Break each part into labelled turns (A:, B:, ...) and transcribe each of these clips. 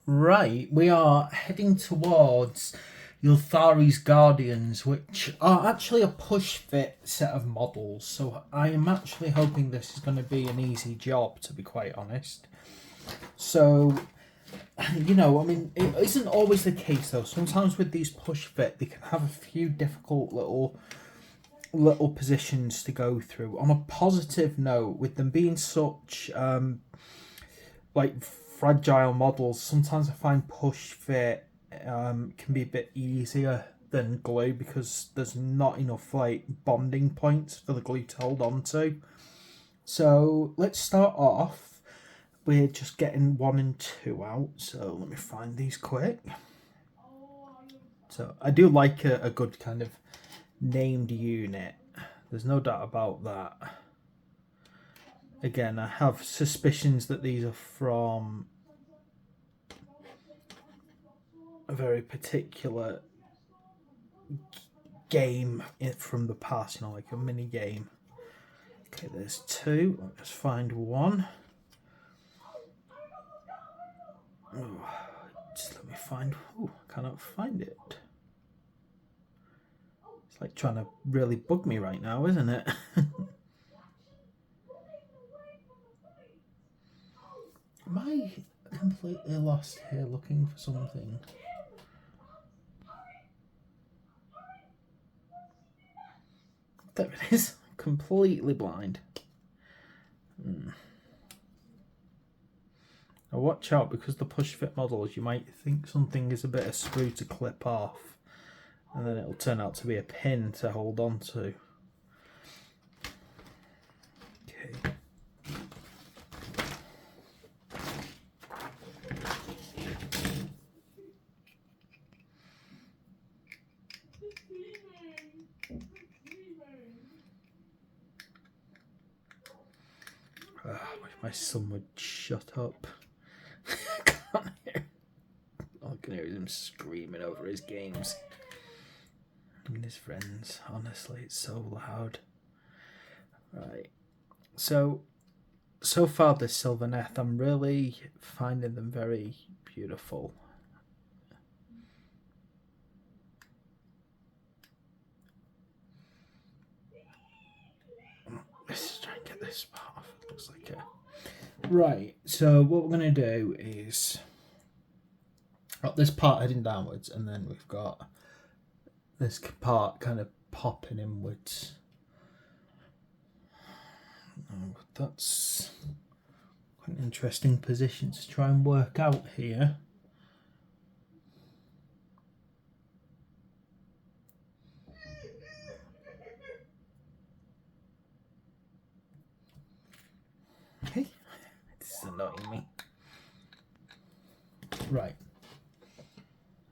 A: Right, we are heading towards Ylthari's Guardians, which are actually a push-fit set of models, so I am actually hoping this is going to be an easy job, to be quite honest. So, I mean, it isn't always the case, though. Sometimes with these push-fit, they can have a few difficult little positions to go through. On a positive note, with them being such like fragile models, sometimes I find push fit can be a bit easier than glue because there's not enough like bonding points for the glue to hold on to. So let's start off. We're just getting 1 and 2 out, so let me find these quick. So I do like a good kind of named unit. There's no doubt about that. Again, I have suspicions that these are from a very particular game from the past, like a mini game. Okay, there's 2. Let's find 1. Oh, just let me find. Oh, I cannot find it. It's like trying to really bug me right now, isn't it? Am I completely lost here looking for something? There it is. Completely blind. Now watch out, because the push fit models, you might think something is a bit of screw to clip off, and then it'll turn out to be a pin to hold on to. Okay. I wish my son would shut up. All I can hear is him screaming over his games and his friends. Honestly, it's so loud. Right. So far this Sylvaneth, I'm really finding them very beautiful. Let's try and get this part off. It looks like it. Right, so what we're going to do is got this part heading downwards, and then we've got this part kind of popping inwards. That's quite an interesting position to try and work out here. Okay, this is annoying me. Right.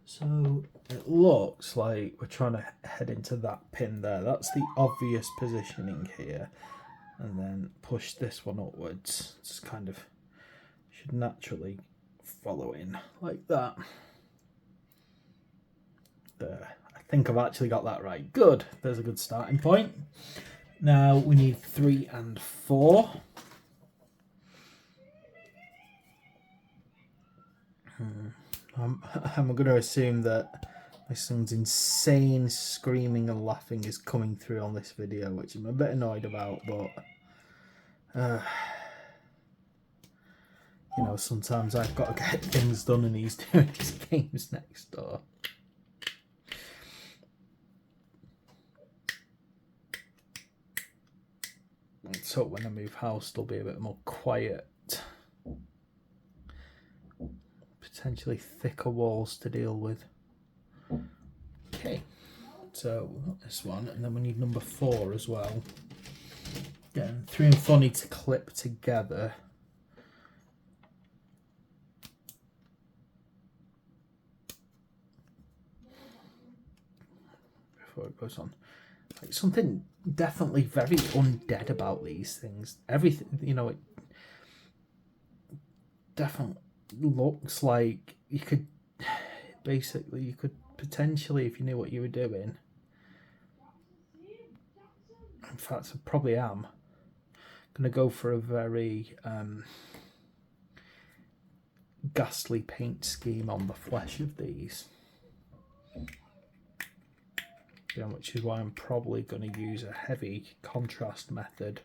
A: So it looks like we're trying to head into that pin there. That's the obvious positioning here. And then push this one upwards. It's kind of should naturally follow in like that. There. I think I've actually got that right. Good. There's a good starting point. Now we need 3 and 4. I'm going to assume that my son's insane screaming and laughing is coming through on this video, which I'm a bit annoyed about, but sometimes I've got to get things done and he's doing his games next door. So when I move house, there'll be a bit more quiet. Potentially thicker walls to deal with. Okay, so we've got this one, and then we need number 4 as well. Again, 3 and 4 need to clip together. Before it goes on. Like something definitely very undead about these things. Everything, it definitely looks like you could potentially, if you knew what you were doing, in fact I probably am going to go for a very ghastly paint scheme on the flesh of these. Yeah, which is why I'm probably going to use a heavy contrast method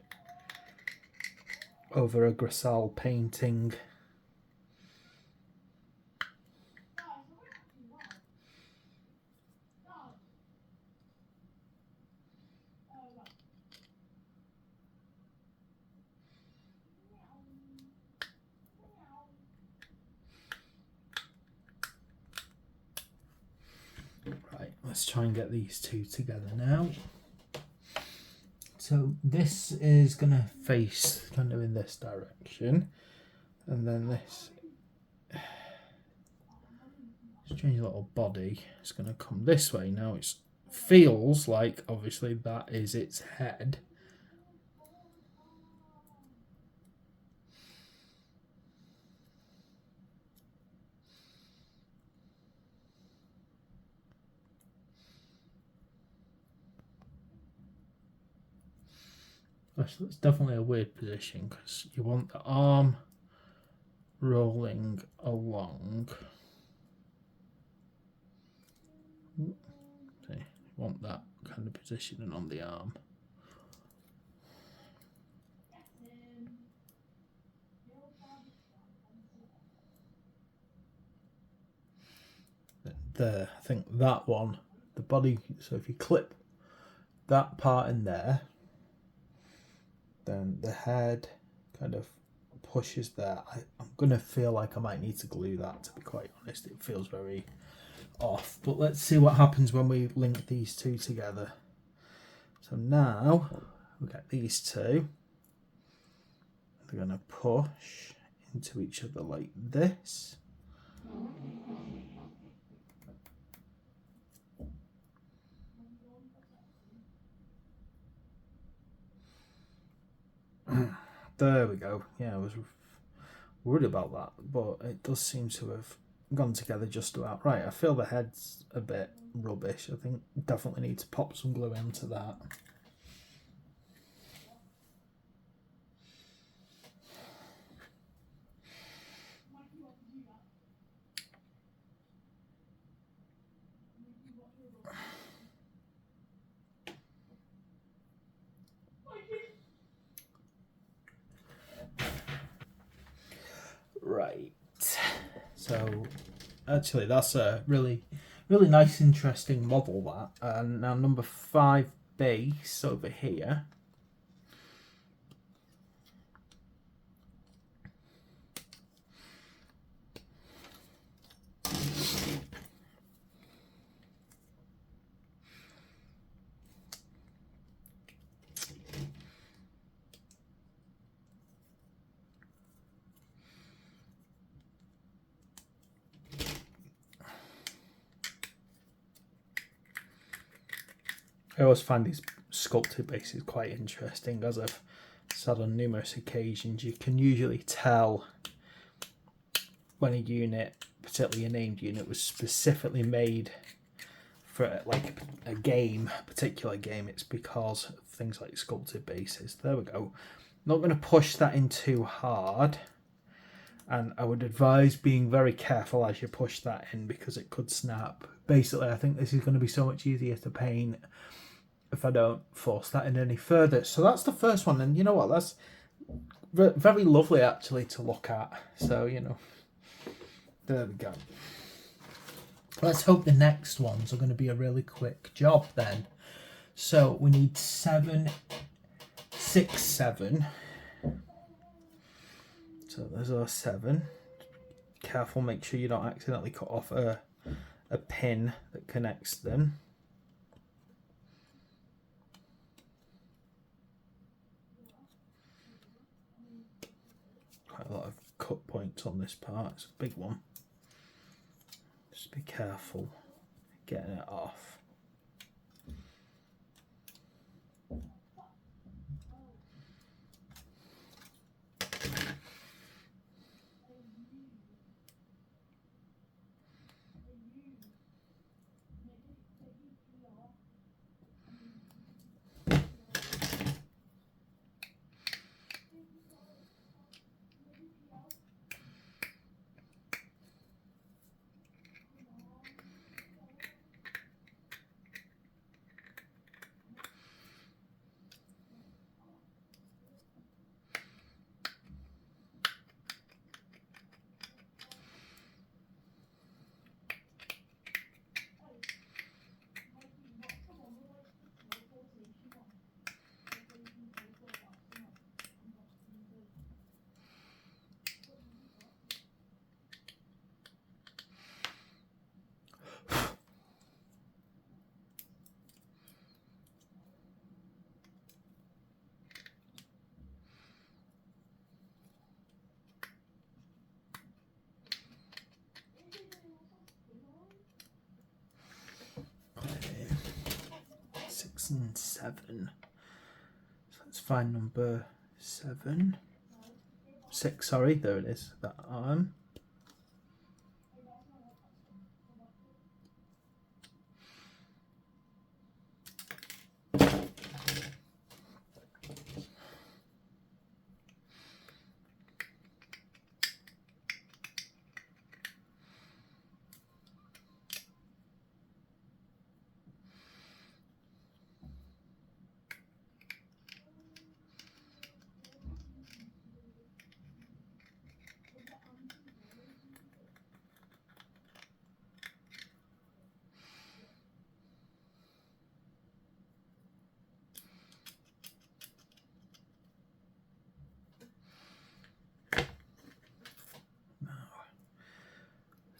A: over a Grissal painting. Right, let's try and get these two together now. So this is going to face kind of in this direction, and then this strange little body is going to come this way. Now it feels like obviously that is its head. It's definitely a weird position because you want the arm rolling along. So you want that kind of positioning on the arm. There, I think that one, the body, so if you clip that part in there, then the head kind of pushes there. I'm going to feel like I might need to glue that, to be quite honest. It feels very off. But let's see what happens when we link these two together. So now we get these two. They're going to push into each other like this. There we go. Yeah, I was worried about that, but it does seem to have gone together just about right. I feel the head's a bit rubbish. I think definitely need to pop some glue into that. Right. So actually that's a really nice interesting model, that. And now number 5 base over here. I always find these sculpted bases quite interesting. As I've said on numerous occasions, you can usually tell when a unit, particularly a named unit, was specifically made for like a particular game. It's because of things like sculpted bases. There we go. Not going to push that in too hard, and I would advise being very careful as you push that in because it could snap. Basically, I think this is going to be so much easier to paint if I don't force that in any further. So that's the first one, and you know what, that's very lovely actually to look at. So, you know, there we go. Let's hope the next ones are going to be a really quick job then. So we need 7, 6, 7. So there's our 7. Careful, make sure you don't accidentally cut off a pin that connects them. Quite a lot of cut points on this part. It's a big one. Just be careful getting it off. and 7. So let's find number 7. 6, sorry, there it is, that arm.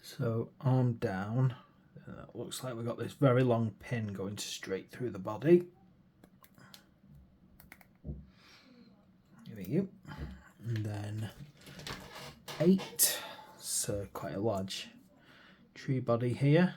A: So arm down, it looks like we've got this very long pin going straight through the body. There you go. And then 8, so quite a large tree body here.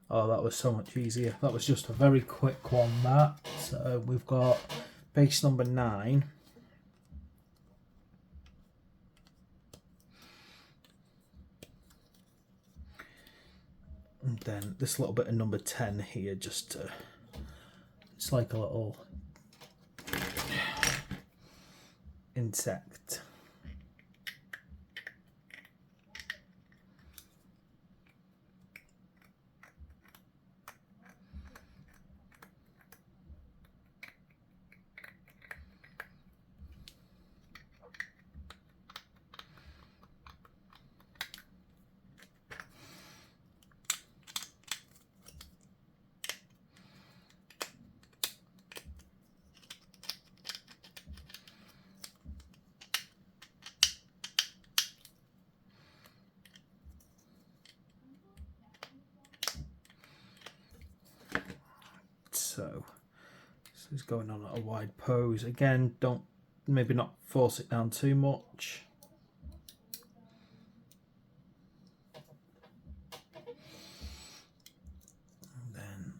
A: Oh, that was so much easier. That was just a very quick one, that. So we've got base number 9. And then this little bit of number 10 here, just to, it's like a little insect. So this is going on at a wide pose. Again, don't, maybe not force it down too much. And then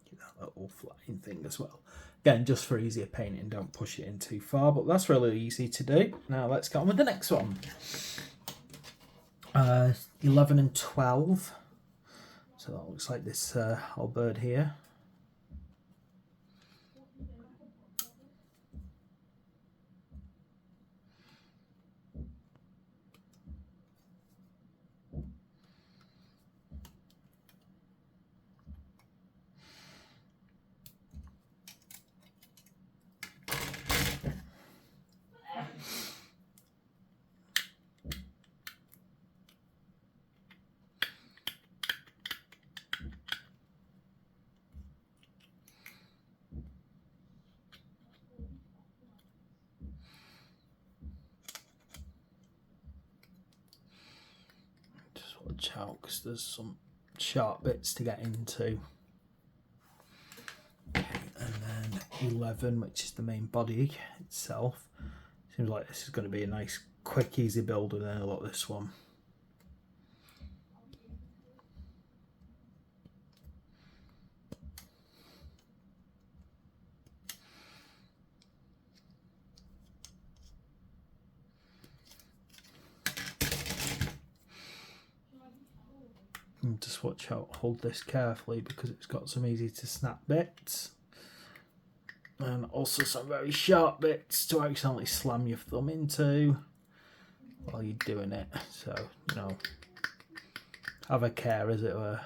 A: get that little flying thing as well. Again, just for easier painting, don't push it in too far, but that's really easy to do. Now let's get on with the next one. 11 and 12. So that looks like this whole bird here. Watch out, because there's some sharp bits to get into. Okay, and then 11, which is the main body itself. Seems like this is going to be a nice, quick, easy build, and then a lot of this one. And just watch out, hold this carefully because it's got some easy to snap bits. And also some very sharp bits to accidentally slam your thumb into while you're doing it. So, you know, have a care, as it were.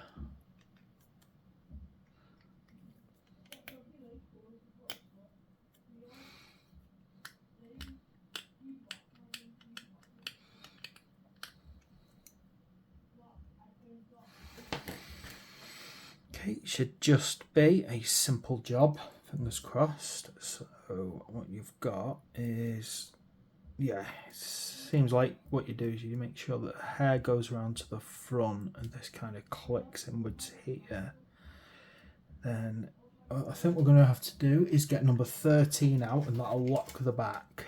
A: Okay, it should just be a simple job, fingers crossed. So what you've got is, yeah, it seems like what you do is you make sure that the hair goes around to the front and this kind of clicks inwards here. Then what I think we're going to have to do is get number 13 out, and that'll lock the back.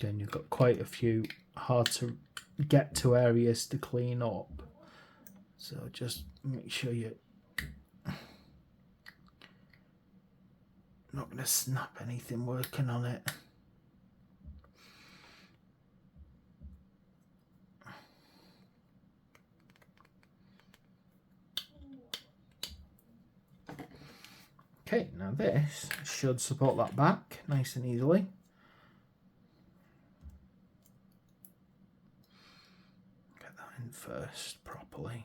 A: Then you've got quite a few hard to get to areas to clean up, so just make sure you're not going to snap anything working on it. Okay, now this should support that back nice and easily. First properly,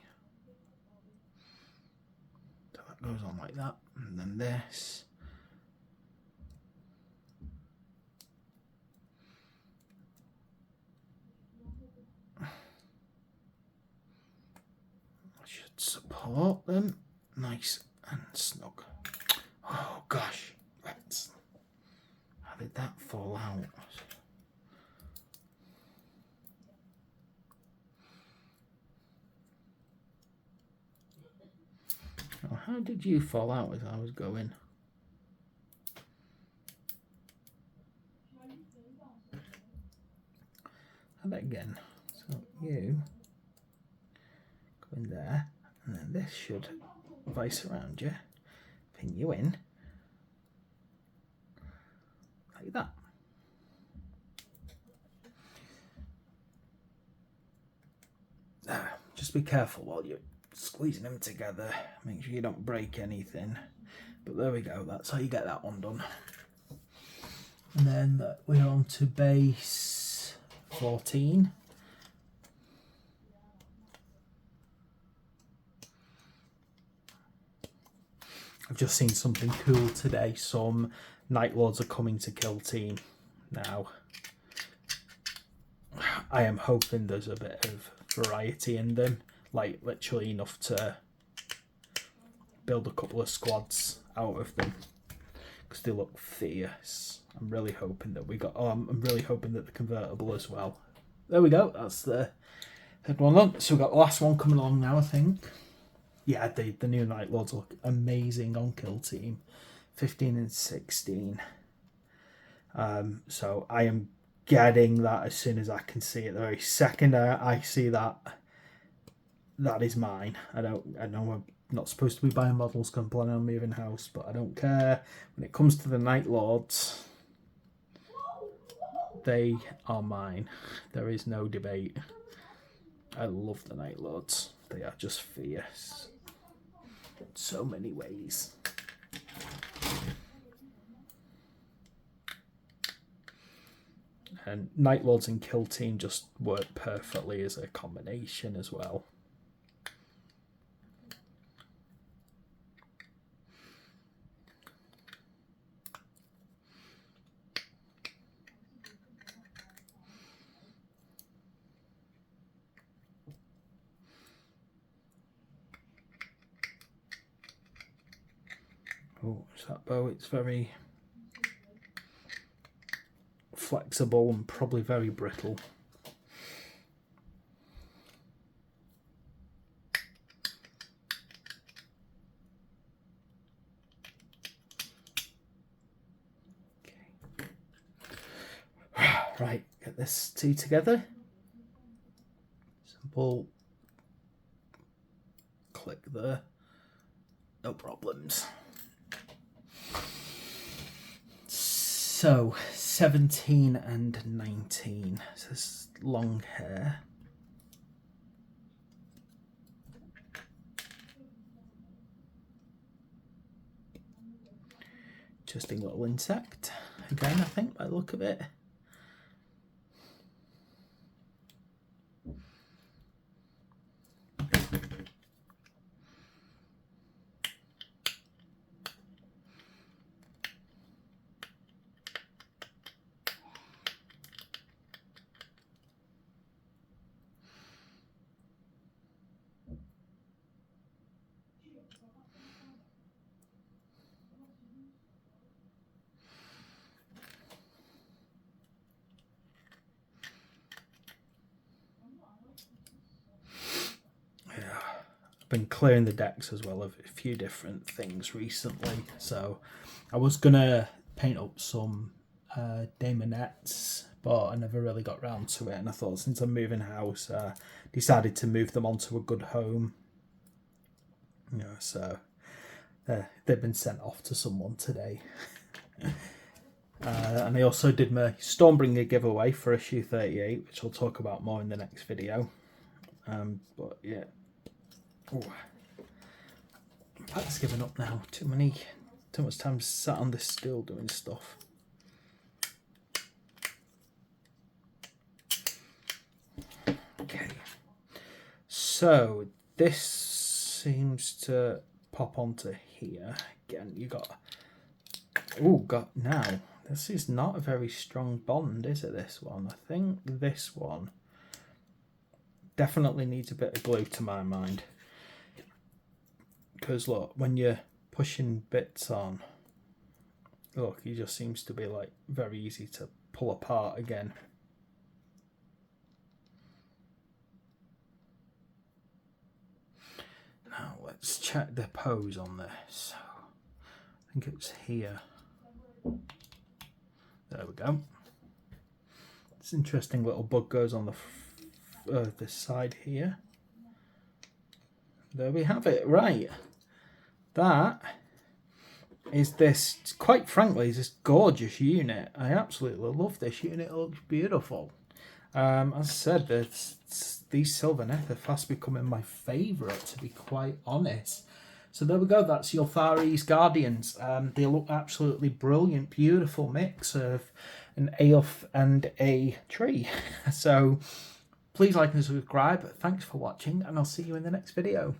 A: so that goes on like that, and then this should support them nice and snug. Oh gosh, rats, how did that fall out? Oh, how did you fall out as I was going? Have it again. So you go in there, and then this should vice around you, pin you in like that. Just be careful while you're squeezing them together, make sure you don't break anything, but there we go, that's how you get that one done. And then we're on to base 14. I've just seen something cool today. Some Night Lords are coming to kill team now. I am hoping there's a bit of variety in them, like literally enough to build a couple of squads out of them, because they look fierce. I'm really hoping that we got. I'm really hoping that the convertible as well. There we go. That's the third one on. So we've got the last one coming along now, I think. Yeah, the new Night Lords look amazing on kill team, 15 and 16. So I am getting that as soon as I can see it. The very second I see that, that is mine. I know I'm not supposed to be buying models because I'm planning on moving house, but I don't care. When it comes to the Night Lords, they are mine. There is no debate. I love the Night Lords. They are just fierce in so many ways. And Night Lords and Kill Team just work perfectly as a combination as well. Oh, it's that bow. It's very flexible and probably very brittle. Okay. Right, get this two together. Simple click there. No problems. So 17 and 19. So this is long hair. Interesting little insect. Again, I think by the look of it. Been clearing the decks as well of a few different things recently, so I was gonna paint up some daemonettes, but I never really got round to it, and I thought since I'm moving house, decided to move them onto a good home. So they've been sent off to someone today. And I also did my Stormbringer giveaway for issue 38, which I'll talk about more in the next video. But yeah. Oh, Pat's given up now. Too much time sat on this stool doing stuff. Okay, so this seems to pop onto here again. You got now. This is not a very strong bond, is it? This one, I think this one definitely needs a bit of glue to my mind. Because look, when you're pushing bits on, look, he just seems to be like very easy to pull apart again. Now let's check the pose on this. I think it's here. There we go. This interesting little bug goes on the side here. There we have it. Right. That is this, quite frankly, is this gorgeous unit. I absolutely love this unit. It looks beautiful. As I said, these Sylvaneth are fast becoming my favourite, to be quite honest. So there we go. That's Ylthari's Guardians. They look absolutely brilliant. Beautiful mix of an elf and a tree. So please like and subscribe. Thanks for watching, and I'll see you in the next video.